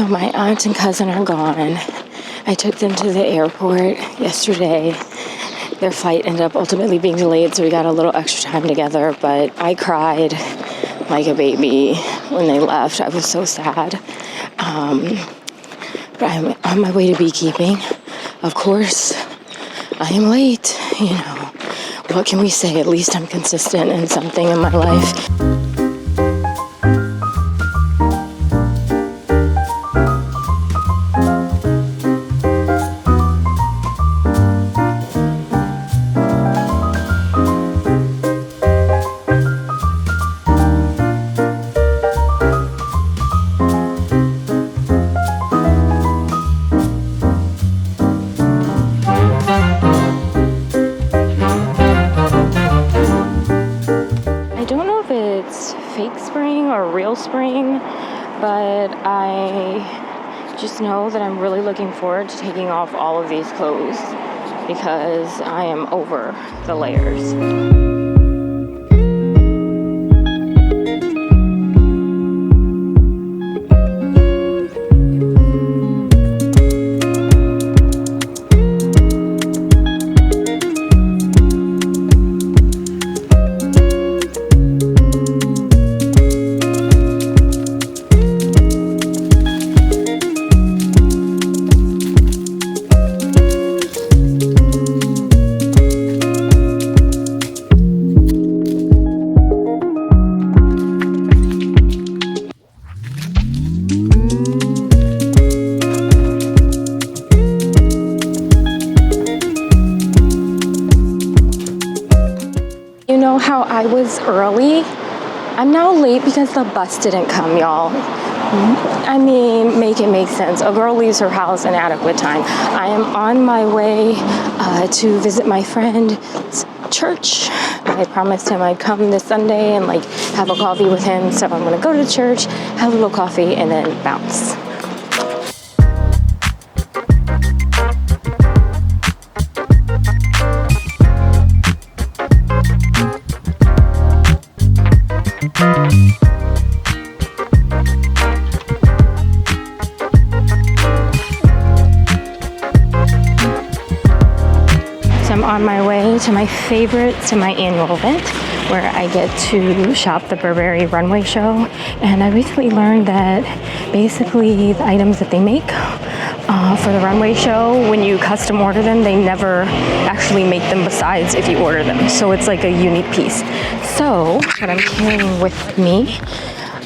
So my aunt and cousin are gone. I took them to the airport yesterday. Their flight ended up ultimately being delayed, so we got a little extra time together, but I cried like a baby when they left. I was so sad. But I'm on my way to beekeeping. Of course, I am late, you know. What can we say? At least I'm consistent in something in my life. Fake spring or real spring, but I just know that I'm really looking forward to taking off all of these clothes because I am over the layers. You know how I was early? I'm now late because the bus didn't come, y'all. I mean, make it make sense. A girl leaves her house in adequate time. I am on my way to visit my friend's church. I promised him I'd come this Sunday and like have a coffee with him. So I'm gonna go to church, have a little coffee, and then bounce. I'm on my way to my favorite semi-annual event where I get to shop the Burberry runway show. And I recently learned that basically the items that they make for the runway show, when you custom order them, they never actually make them besides if you order them. So it's like a unique piece. So what I'm carrying with me,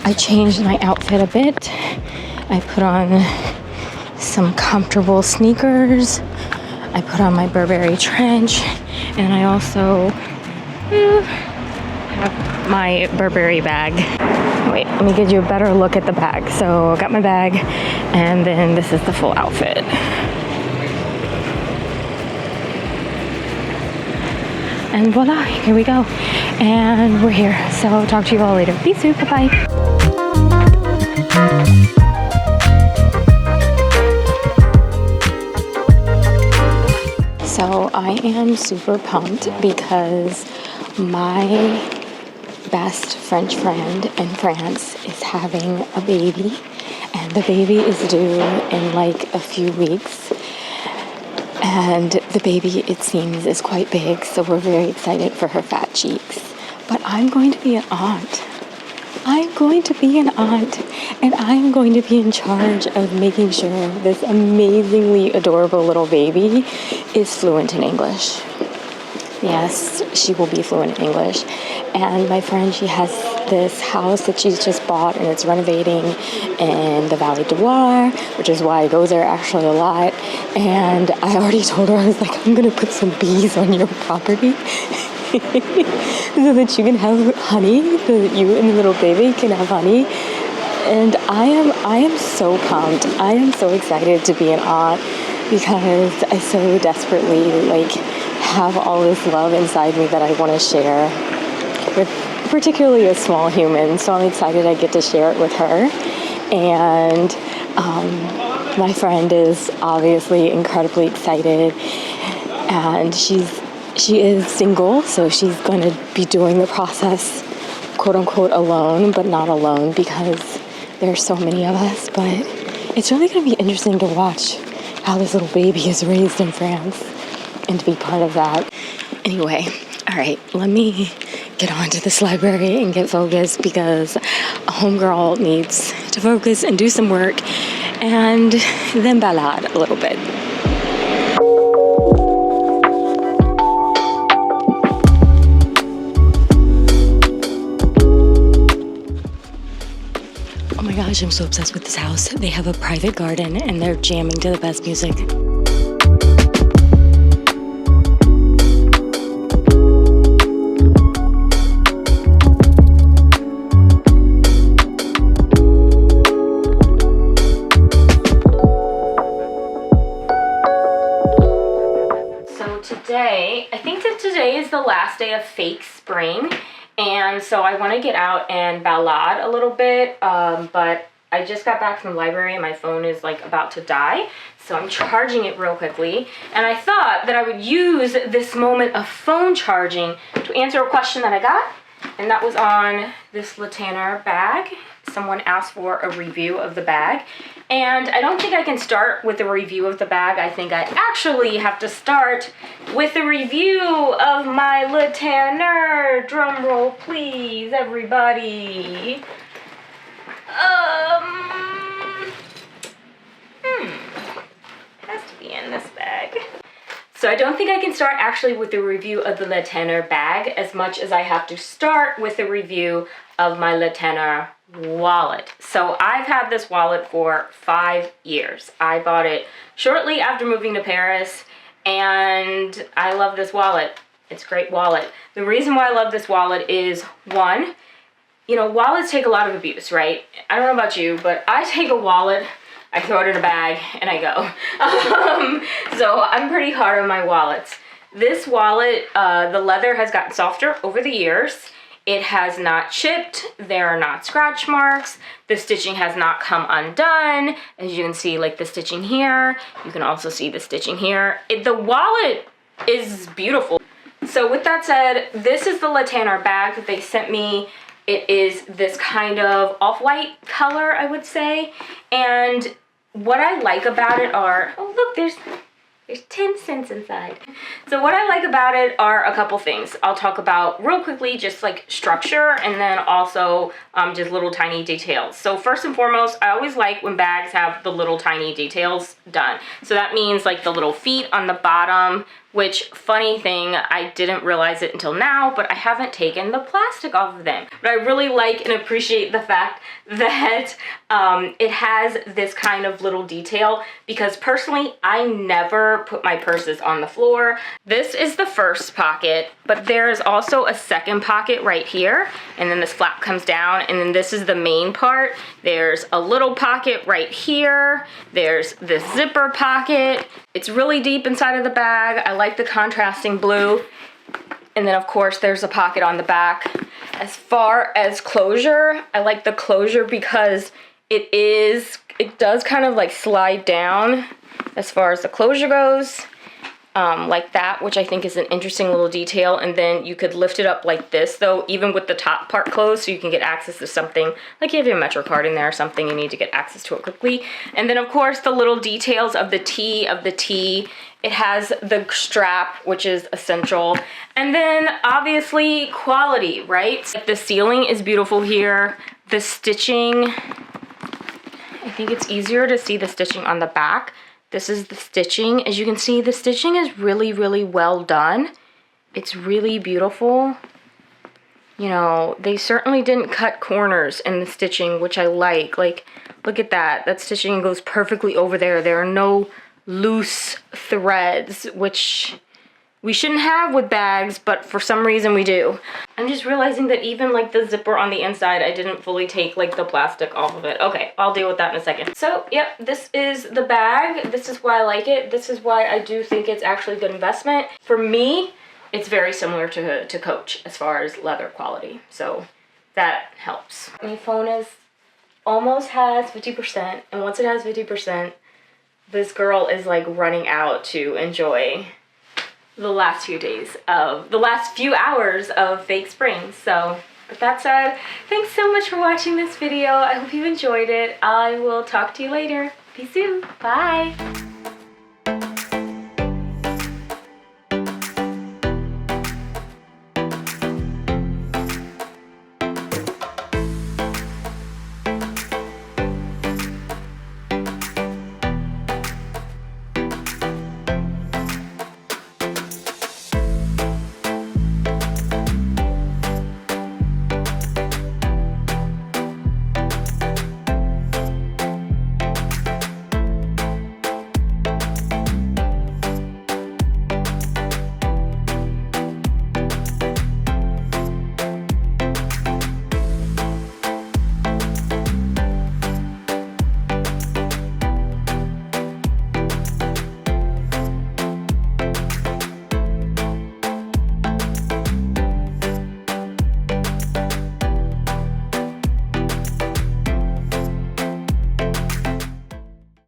I changed my outfit a bit. I put on some comfortable sneakers. I put on my Burberry trench, and I also have my Burberry bag. Wait, let me give you a better look at the bag. So I got my bag, and then this is the full outfit. And voila, here we go. And we're here. So I'll talk to you all later. Be soon, bye-bye. So I am super pumped because my best French friend in France is having a baby, and the baby is due in like a few weeks. And the baby, it seems, is quite big, so we're very excited for her fat cheeks. But I'm going to be an aunt. I'm going to be an aunt, and I'm going to be in charge of making sure this amazingly adorable little baby is fluent in English. Yes, she will be fluent in English. And my friend, she has this house that she's just bought, and it's renovating in the Valley de Loire, which is why I go there actually a lot. And I already told her, I was like, I'm going to put some bees on your property. So that you can have honey, so that you and the little baby can have honey. And I am so pumped. I am so excited to be an aunt because I so desperately have all this love inside me that I want to share with particularly a small human. So I'm excited I get to share it with her. And my friend is obviously incredibly excited, and she is single, so she's going to be doing the process, quote unquote, alone, but not alone because there's so many of us. But It's really going to be interesting to watch how this little baby is raised in France and to be part of that. Anyway, all right, let me get on to this library and get focused because a homegirl needs to focus and do some work and then balade a little bit. Oh my gosh, I'm so obsessed with this house. They have a private garden and they're jamming to the best music. I think that today is the last day of fake spring, and so I want to get out and balade a little bit, but I just got back from the library and my phone is like about to die, so I'm charging it real quickly, and I thought that I would use this moment of phone charging to answer a question that I got, and that was on this Tanneur bag. Someone asked for a review of the bag, and I don't think I can start with a review of the bag. I think I actually have to start with a review of my Tanneur. Drum roll, please, everybody. Has to be in this bag. So I don't think I can start actually with the review of the Tanneur bag as much as I have to start with a review of my Tanneur wallet. So I've had this wallet for 5 years. I bought it shortly after moving to Paris, and I love this wallet. It's a great wallet. The reason why I love this wallet is, one, you know, wallets take a lot of abuse, right? I don't know about you, but I take a wallet, I throw it in a bag, and I go. So I'm pretty hard on my wallets. This wallet, the leather has gotten softer over the years. It has not chipped, there are not scratch marks, the stitching has not come undone. As you can see, like the stitching here, you can also see the stitching here. The wallet is beautiful. So with that said, this is the Tanneur bag that they sent me. It is this kind of off-white color, I would say. And what I like about it are, oh look, there's 10 cents inside. So what I like about it are a couple things. I'll talk about real quickly just like structure and then also just little tiny details. So first and foremost, I always like when bags have the little tiny details done. So that means like the little feet on the bottom, which, funny thing, I didn't realize it until now, but I haven't taken the plastic off of them. But I really like and appreciate the fact that it has this kind of little detail, because personally, I never put my purses on the floor. This is the first pocket, but there is also a second pocket right here, and then this flap comes down, and then this is the main part. There's a little pocket right here. There's this zipper pocket. It's really deep inside of the bag. I like the contrasting blue. And then of course there's a pocket on the back. As far as closure, I like the closure because it does kind of like slide down as far as the closure goes. Like that, which I think is an interesting little detail. And then you could lift it up like this, though, even with the top part closed, so you can get access to something, like you have your Metro card in there or something, you need to get access to it quickly. And then of course the little details of the T, it has the strap, which is essential. And then obviously quality, right? The ceiling is beautiful here. The stitching, I think it's easier to see the stitching on the back. This is the stitching. As you can see, the stitching is really, really well done. It's really beautiful. You know, they certainly didn't cut corners in the stitching, which I like. Like, look at that. That stitching goes perfectly over there. There are no loose threads, which we shouldn't have with bags, but for some reason we do. I'm just realizing that even like the zipper on the inside, I didn't fully take like the plastic off of it. Okay, I'll deal with that in a second. So, yep, this is the bag. This is why I like it. This is why I do think it's actually a good investment. For me, it's very similar to Coach as far as leather quality. So that helps. My phone almost has 50%, and once it has 50%, this girl is like running out to enjoy the last few hours of fake spring. So with that said, thanks so much for watching this video. I hope you enjoyed it. I will talk to you later. Peace soon. Bye.